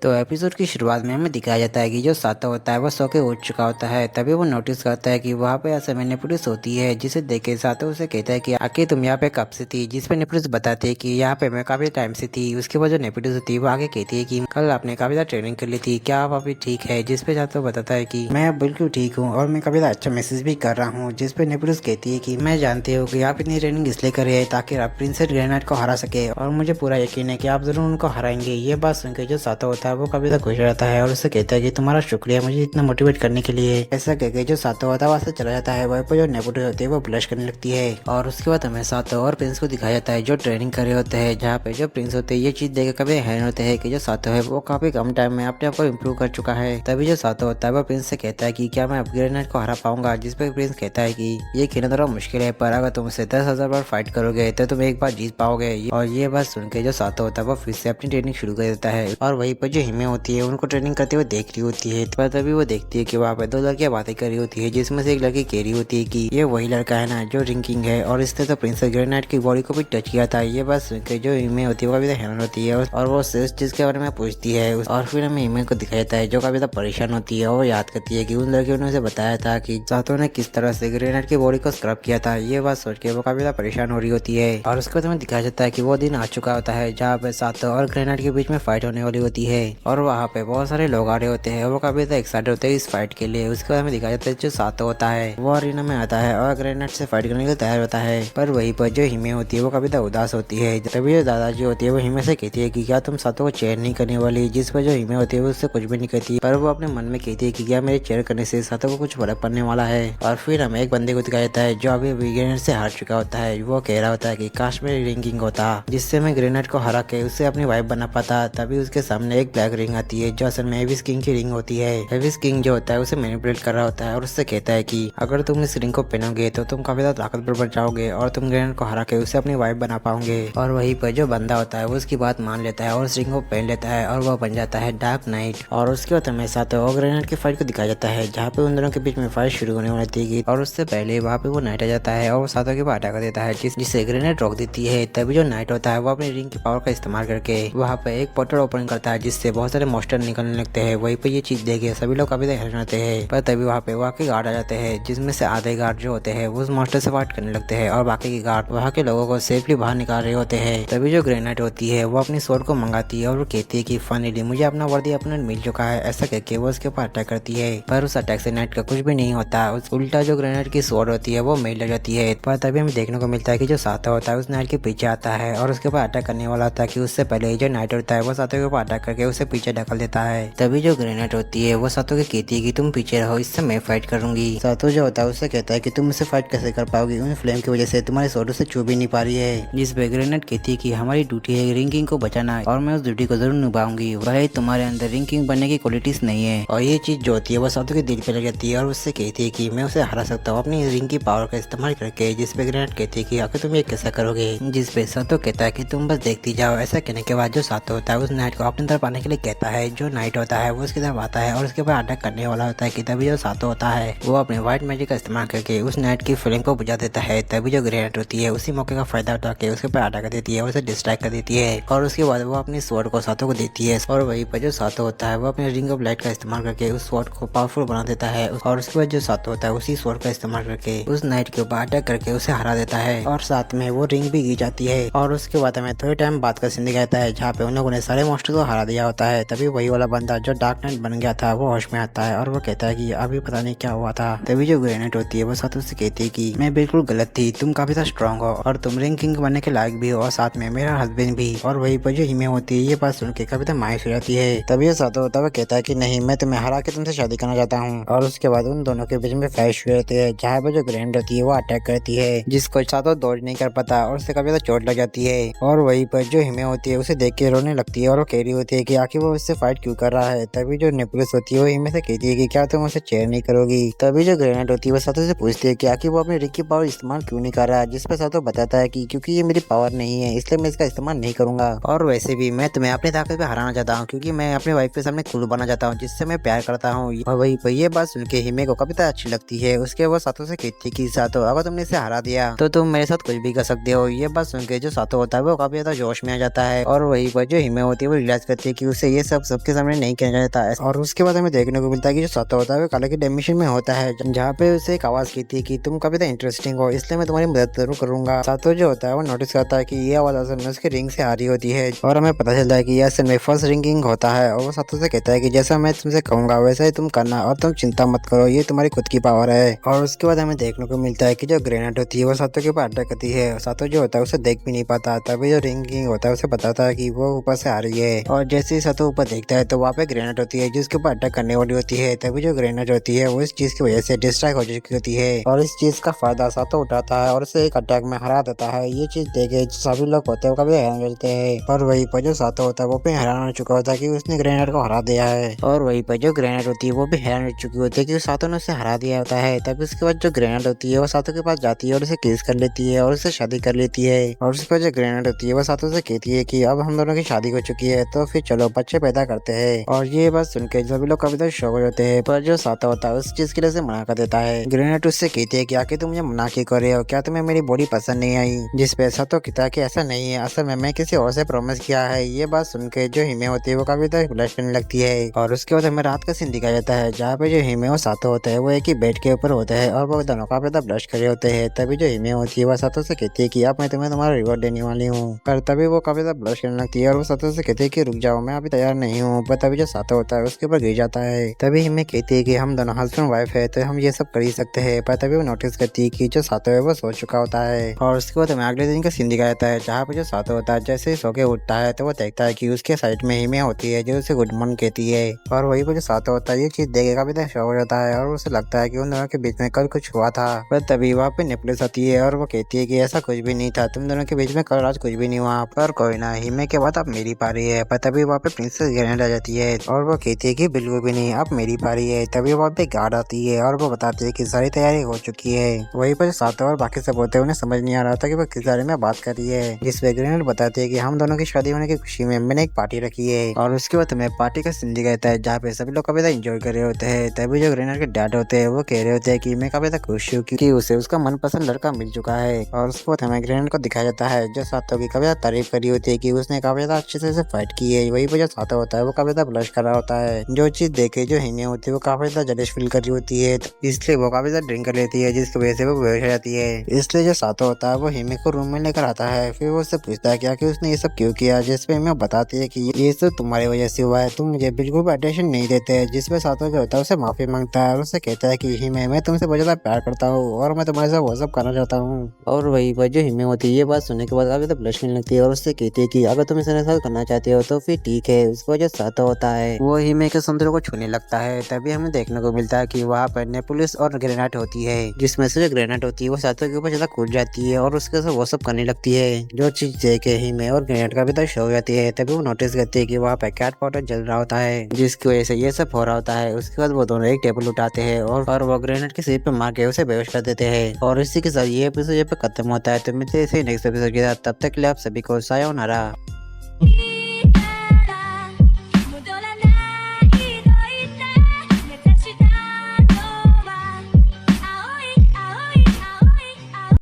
तो एपिसोड की शुरुआत में हमें दिखाया जाता है कि जो सातो होता है वो सो के उठ चुका होता है। तभी वो नोटिस करता है कि वहाँ पे ऐसे में नेपुलिस होती है, जिसे देख के सातो उसे कहता है कि आखिर तुम यहाँ पे कब से थी। जिस पे नेपुलिस बताती है कि यहाँ पे मैं काफी टाइम से थी। उसके बाद जो नेपुलिस होती है वो आगे कहती है कि कल आपने काफी ज्यादा ट्रेनिंग कर ली थी, क्या आप अभी ठीक है। जिस पे सातो बताता है कि मैं अब बिल्कुल ठीक हूँ और मैं काफी ज्यादा अच्छा मैसेज भी कर रहा हूँ। जिस पे नेपुलिस कहती है कि मैं जानती हूँ कि आप इतनी ट्रेनिंग इसलिए कर रहे हैं ताकि आप प्रिंसेस ग्रेनाइट को हरा सके, और मुझे पूरा यकीन है कि आप जरूर उनको हराएंगे। ये बात सुनकर जो सातो होता है वो काफी ज्यादा खुश रहता है और उससे कहता है कि तुम्हारा शुक्रिया मुझे इतना मोटिवेट करने के लिए। ऐसा कहकर जो सातो होता है वहाँ से चला जाता है। वहीं पर जो नेपोटो होती है वो ब्लश करने लगती है और उसके बाद हमें सातो और प्रिंस को दिखाया जाता है जो ट्रेनिंग कर रहे होते हैं, जहाँ पे जो प्रिंस होते हैं ये चीज देख कभी हैरान होते हैं कि जो सातो है वो काफी कम टाइम में अपने आप को इम्प्रूव कर चुका है। तभी जो सातो होता है वो प्रिंस से कहता है कि क्या मैं अपग्रेड को हरा पाऊंगा। जिसपे प्रिंस कहता है कि ये खेलना थोड़ा मुश्किल है, पर अगर तुम उससे 10,000 बार फाइट करोगे तो तुम एक बार जीत पाओगे। और ये बात सुन के जो सातो होता है वो फिर से अपनी ट्रेनिंग शुरू कर देता है। और वहीं पर जो हिमे होती है उनको ट्रेनिंग करते हुए देख रही होती है, पर तभी वो देखती है कि वहाँ पे दो लड़कियां बातें कर रही होती है, जिसमें से एक लड़की कह रही होती है कि ये वही लड़का है ना जो रिंकिंग है, और इसने तो प्रिंसेस ग्रेनाइट की बॉडी को भी टच किया था। ये बात सुन के जो हिमे होती है वो काफी हैरान होती है और वो इस चीज के बारे में पूछती है। और फिर हमें हिमे को दिखाया जाता है जो काफी परेशान होती है और वो याद करती है कि उन लड़कियों ने उसे बताया था कि सातो ने किस तरह से ग्रेनाइट की बॉडी को स्क्रब किया था। ये बात सोच के वो काफी परेशान हो रही होती है। और उसके बाद हमें दिखाया जाता है कि वो दिन आ चुका होता है जहाँ पे सातो और ग्रेनाइट के बीच में फाइट होने वाली होती है, और वहाँ पे बहुत सारे लोग आ रहे होते हैं। वो काफी एक्साइटेड होते हैं इस फाइट के लिए। उसके बाद हमें दिखाया जाता है जो सातो होता है वो अरीना में आता है और ग्रेनाइट से फाइट करने के लिए तैयार होता है। पर वहीं पर जो हिमे होती है वो काफी उदास होती है। तभी जो दादाजी होती है वो हिमे से कहती है कि क्या तुम सातो को चेयर नहीं करने वाली। जिस पर जो हिमे होती है वो उससे कुछ भी नहीं कहती, पर वो अपने मन में कहती है कि क्या मेरे चेयर करने से सातो को कुछ फर्क पड़ने वाला है। और फिर हमें एक बंदे को दिखाया जाता है जो अभी ग्रेनाइट से हार चुका होता है। वो कह रहा होता है कि काश मेरी रिंकिंग होता जिससे मैं ग्रेनाइट को हरा के उससे अपनी वाइफ बना पाता। तभी उसके सामने एक ब्लैक रिंग आती है जो असल में एविस किंग की रिंग होती है। एविस किंग जो होता है उसे मैनिपुलेट कर रहा होता है और उससे कहता है कि अगर तुम इस रिंग को पहनोगे तो तुम काफी ज्यादा ताकतवर बन जाओगे और तुम ग्रेनाइट को हरा के उसे अपनी वाइफ बना पाओगे। और वहीं पर जो बंदा होता है वो उसकी बात मान लेता है और उस रिंग को पहन लेता है और वह बन जाता है डार्क नाइट। और उसके बाद हमें सातो और ग्रेनाइट की फाइट को दिखाया जाता है जहाँ पे उन दोनों के बीच में फाइट शुरू होने वाली थी। और उससे पहले वहाँ पे वो नाइट आ जाता है और वो सातो के ऊपर अटैक कर देता है जिससे ग्रेनाइट रोक देती है। तभी जो नाइट होता है वो अपनी रिंग की पावर का इस्तेमाल करके वहाँ पे एक पोर्टल ओपन करता है जिससे बहुत सारे मॉन्स्टर निकलने लगते हैं। वहीं पे ये चीज देखे सभी लोग काफी हैरान होते हैं, पर तभी वहाँ पे वाकई गार्ड आ जाते हैं जिसमें से आधे गार्ड जो होते हैं वो उस मॉन्स्टर से फाइट करने लगते हैं और बाकी के गार्ड वहाँ के लोगों को सेफली बाहर निकाल रहे होते हैं। तभी जो ग्रेनाइट होती है वो अपनी स्वॉर्ड को मंगाती है और वो कहती है कि फाइनली मुझे अपना वर्दी अपोनेंट मिल चुका है। ऐसा कहकर वो उसके ऊपर अटैक करती है, पर उस अटैक से नाइट का कुछ भी नहीं होता। उस उल्टा जो ग्रेनाइट की स्वॉर्ड होती है वो मेल लग जाती है। पर तभी हमें देखने को मिलता है कि जो सातो होता है उस नाइट के पीछे आता है और उसके ऊपर अटैक करने वाला था कि उससे पहले जो नाइट होता है वो सातो के ऊपर अटैक करके उसे पीछे ढकल देता है। तभी जो ग्रेनाइट होती है वो सातो को कहती है कि तुम पीछे रहो, इससे मैं फाइट करूंगी। सातो जो होता है उससे कहता है कि तुम इससे फाइट कैसे कर पाओगी, उन फ्लेम की वजह से तुम्हारे स्वॉर्ड से छू भी नहीं पा रही है। जिस पे ग्रेनाइट कहती है कि हमारी ड्यूटी है रिंग किंग को बचाना और मैं उस ड्यूटी को जरूर निभाऊंगी। भाई तुम्हारे अंदर रिंग किंग बनने की क्वालिटीज नहीं है। और ये चीज जो होती है वो सातो के दिल पे लग जाती है और उससे कहती है कि मैं उसे हरा सकता हूँ अपनी रिंग की पावर का इस्तेमाल करके। जिस पे ग्रेनाइट कहती है कि आखिर तुम ये कैसा करोगे। जिस पे सातो कहता है कि तुम बस देखती जाओ। ऐसा कहने के बाद जो सातो होता है उस नाइट को अपनी तरफ आने के लिए कहता है। जो नाइट होता है वो उसकी तरफ आता है और उसके ऊपर अटैक करने वाला होता है कि तभी जो सातो होता है वो अपने व्हाइट मैजिक का इस्तेमाल करके उस नाइट की फ्लेम को बुझा देता है। तभी जो ग्रेनाइट होती है उसी मौके का फायदा उठा के उसके ऊपर अटैक कर देती है और उसे डिस्ट्रैक्ट कर देती है। और उसके बाद वो अपनी स्वॉर्ड को सातो को देती है और वहीं पर जो सातो होता है वो अपने रिंग ऑफ लाइट का इस्तेमाल करके उस स्वॉर्ड को पावरफुल बना देता है। और उसके बाद जो सातो होता है उसी स्वॉर्ड का इस्तेमाल करके उस नाइट के ऊपर अटैक करके उसे हरा देता है और साथ में वो रिंग भी गिर जाती है। और उसके बाद हमें थोड़े टाइम बाद का सीन दिखाता है जहाँ पे उन लोगों ने सारे मॉन्स्टर को हरा दिया होता है। तभी वही वाला बंदा जो डार्क नाइट बन गया था वो होश में आता है और वो कहता है कि अभी पता नहीं क्या हुआ था। तभी जो ग्रेनाइट होती है वो सातो से कहती है कि मैं बिल्कुल गलत थी, तुम काफी ज्यादा स्ट्रॉन्ग हो और तुम रिंग किंग बनने के लायक भी हो और साथ में मेरा हस्बैंड भी। और वही पर जो हिमे होती है ये बात सुन के काफी ज्यादा मायूस हो जाती है। तभी सातो होता है वो कहता है कि नहीं, मैं तुम्हें हरा के तुमसे शादी करना चाहता हूँ। और उसके बाद उन दोनों के बीच में फाइट शुरू होती है जहाँ पे जो ग्रेनाइट होती है वो अटैक करती है जिसको सातो दौड़ नहीं कर पाता और उससे काफी ज्यादा चोट लग जाती है। और वहीं पर जो हिमे होती है उसे देख के रोने लगती है और वो कह रही होती है कि आखिर वो उससे फाइट क्यों कर रहा है। तभी जो नेपुलिस होती है वो हिमे से कहती है कि क्या तुम उसे चेयर नहीं करोगी। तभी जो ग्रेनाइट होती है वो सातो से पूछती है कि आखिर वो अपनी रिंग की पावर इस्तेमाल क्यों नहीं कर रहा है। जिस पर सातो बताता है कि क्योंकि ये मेरी पावर नहीं है इसलिए मैं इसका इस्तेमाल नहीं करूंगा। और वैसे भी मैं तुम्हें अपनी ताकत पे हराना चाहता हूँ क्योंकि मैं अपनी वाइफ के सामने कुल बनना चाहता हूँ जिससे मैं प्यार करता हूँ। वही पर ये बात सुन के हिमे को काफी अच्छी लगती है। उसके बाद सातो से कहती है कि सातो अगर तुमने इसे हरा दिया तो तुम मेरे साथ कुछ भी कर सकते हो। ये बात सुन के जो सातो होता है वो काफी ज्यादा जोश में आ जाता है। और वही पर जो हिमे होती है वो रियलाइज करती है कि उसे ये सब सबके सामने नहीं कहना चाहता है। और उसके बाद हमें देखने को मिलता है कि जो सातो होता है वो काला की डायमेंशन में होता है, जहाँ पे उसे एक आवाज की थी कि तुम काफी इंटरेस्टिंग हो, इसलिए मैं तुम्हारी मदद जरूर करूंगा। सातो जो होता है वो नोटिस करता है कि ये आवाज असल में उसकी रिंग से आ रही होती है और हमें पता चलता है कि यह असल में फर्स्ट रिंगिंग होता है। और वो सातो से कहता है कि जैसा मैं तुमसे कहूंगा वैसा ही तुम करना और तुम चिंता मत करो, ये तुम्हारी खुद की पावर है। और उसके बाद हमें देखने को मिलता है कि जो ग्रेनेड होती है वो सातो के ऊपर अटैक करती है। सातो जो होता है उसे देख भी नहीं पाता, तभी जो रिंगिंग होता है उसे बताता है कि वो ऊपर से आ रही है। और जैसे ही सातो ऊपर देखता है तो वहाँ पे ग्रेनेड होती है जिसके ऊपर अटैक करने वाली होती है। तभी जो ग्रेनेड होती है वो इस चीज की वजह से डिस्ट्रैक्ट हो चुकी होती है और इस चीज का फायदा सातो उठाता है और उसे एक अटैक में हरा देता है। ये चीज देखे सभी लोग होते हैं वो कभी हैरान रहते हैं, और वहीं पर जो सातो होता है वो भी हैरान हो चुका होता है कि उसने ग्रेनेड को हरा दिया है। और वहीं पर जो ग्रेनेड होती है वो भी हैरान हो चुकी होती है कि सातो ने उसे हरा दिया होता है। तभी उसके बाद जो ग्रेनेड होती है वो सातो के पास जाती है और उसे किस कर लेती है और उससे शादी कर लेती है। और उसके बाद जो ग्रेनेड होती है वो सातो से कहती है कि अब हम दोनों की शादी हो चुकी है तो फिर चलो बच्चे पैदा करते हैं। और ये बात सुनकर सभी लोग काफी शौक हो जाते हैं, पर जो सातो होता है उस चीज के लिए से मना कर देता है। ग्रेनेड उससे कहती है कि आखिर तुम मुझे मना क्यों कर रहे हो, क्या तुम्हें मेरी बॉडी पसंद नहीं आई? जिस पे सातो कहता है कि ऐसा नहीं है, असल में मैं किसी और से प्रॉमिस किया है। ये बात सुनकर जो हिमे होती है वो काफी ब्लश करने लगती है। और उसके बाद हमें रात का सीन दिखाया जाता है जहाँ पे जो हिमे और सातो होता है वो एक ही बेड के ऊपर होते हैं और वो दोनों काफी ब्लश कर रहे होते हैं। तभी जो हिमे होती है वो सातो से कहती है कि अब मैं तुम्हें तुम्हारा रिवॉर्ड देने वाली हूँ, पर तभी वो काफी ब्लश करने लगती है और वो सातो से कहती है कि रुक जाओ, मैं अभी तैयार नहीं हूँ। पर तभी जो सातो होता है उसके ऊपर गिर जाता है। तभी हिमे कहती है कि हम दोनों हस्बैंड वाइफ है तो हम ये सब कर ही सकते हैं। पर तभी वो नोटिस करती है कि जो सातो है वो सो चुका होता है। और उसके बाद हमें अगले दिन का सीन दिखाया जाता है जहाँ पे जो सातो होता है जैसे ही सो के उठता है तो वो देखता है कि उसके साइड में हिमे होती है जो उसे गुड मॉर्निंग कहती है। और वही पर जो सातो होता है ये चीज देखेगा भी शौक हो जाता है और उसे लगता है कि उन दोनों के बीच में कल कुछ हुआ था। पर तभी वहाँ पे नेपलेस आती है और वो कहती है कि ऐसा कुछ भी नहीं था, तुम दोनों के बीच में कल रात कुछ भी नहीं हुआ। पर कोई ना, हिमे के बाद अब मेरी पारी है। पर तभी वहाँ पे प्रिंसेस ग्रेनेड आ जाती है और वो कहती है कि बिल्कुल भी नहीं, अब मेरी पारी है। तभी वहाँ पे गार्ड आती है और वो बताती है कि सारी तैयारी हो चुकी है। वहीं पर सातो और बाकी सब होते हैं उन्हें समझ नहीं आ रहा था कि वो किस बारे में बात कर रही है, जिसपे ग्रेनेड बताती है कि हम दोनों की शादी होने की खुशी में मैंने एक पार्टी रखी है। और उसके बाद हमें पार्टी का सीन दिखाया जाता है जहाँ पे सभी लोग काफी एंजॉय कर रहे होते हैं। तभी जो ग्रेनेड के डैड होते हैं वो कह रहे होते हैं कि मैं काफी खुश हूँ क्योंकि उसे उसका मनपसंद लड़का मिल चुका है। और उसके बाद हमें ग्रेनेड को दिखाया जाता है जो सातो की काफी तारीफ करी होती है कि उसने काफी अच्छे से फाइट की है। वही पर जो सातो होता है वो काफी ब्लश कर रहा होता है। जो चीज देखे जो हिमे होती है वो काफी जलिश फील कर रही होती है, इसलिए वो काफी ड्रिंक कर लेती है जिसकी वजह से वो बेहोश हो जाती है। इसलिए जो सातो होता है वो हिमे को रूम में लेकर आता है। फिर वो उससे पूछता है कि उसने ये सब क्यों किया, जिसपे हिमे बताती है कि ये सब तुम्हारी वजह से हुआ है, तुम मुझे बिल्कुल भी अटेंशन नहीं देते। जिसपे सातो जो होता है उसे माफी मांगता है और उससे कहता है कि हिमे मैं तुमसे बहुत ज्यादा प्यार करता हूँ और मैं तुम्हारे साथ वो सब करना चाहता हूँ। और वही पर जो हिमे होती है ये बात सुनने के बाद काफी ब्लश करने लगती है और उससे कहती है कि अगर तुम इसे साथ करना चाहते हो तो फिर ठीक है। उसको जो सातो होता है वो हिमे के सौंदर्य को छूने लगता है। तभी हमें देखने को मिलता है कि वहाँ पर नेपोलिस और ग्रेनेड होती है, जिसमें से जो ग्रेनेड होती है वो सातो के ऊपर ज्यादा कूद जाती है और उसके साथ वो सब करने लगती है। जो चीज देख हिमे और ग्रेनेड का भी तो शो हो जाती है। तभी वो नोटिस करती है कि वहाँ पे कैट पाउडर जल रहा होता है जिसकी वजह से ये सब हो रहा होता है। उसके बाद वो दोनों एक टेबल उठाते हैं और वो ग्रेनेड के सिर पे मार के उसे बेहोश कर देते हैं। और इसी के साथ ये एपिसोड खत्म होता है। तो मिलते हैं नेक्स्ट एपिसोड के साथ, तब तक के लिए आप सभी को सायोनारा।